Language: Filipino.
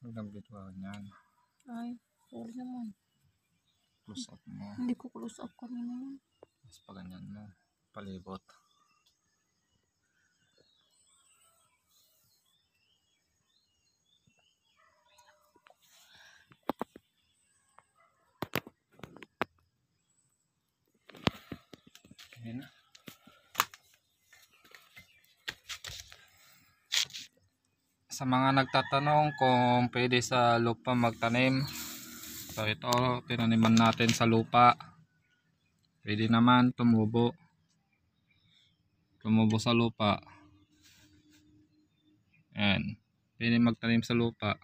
Ang bituan yan. Ay, sorry naman. Close up mo. Hindi ko close up kanina yun. Tapos pa ganyan mo. Palibot. Okay na. Sa mga nagtatanong kung pwede sa lupa magtanim, so ito tinaniman natin sa lupa. Pwede naman tumubo sa lupa. Ayan, pwede magtanim sa lupa.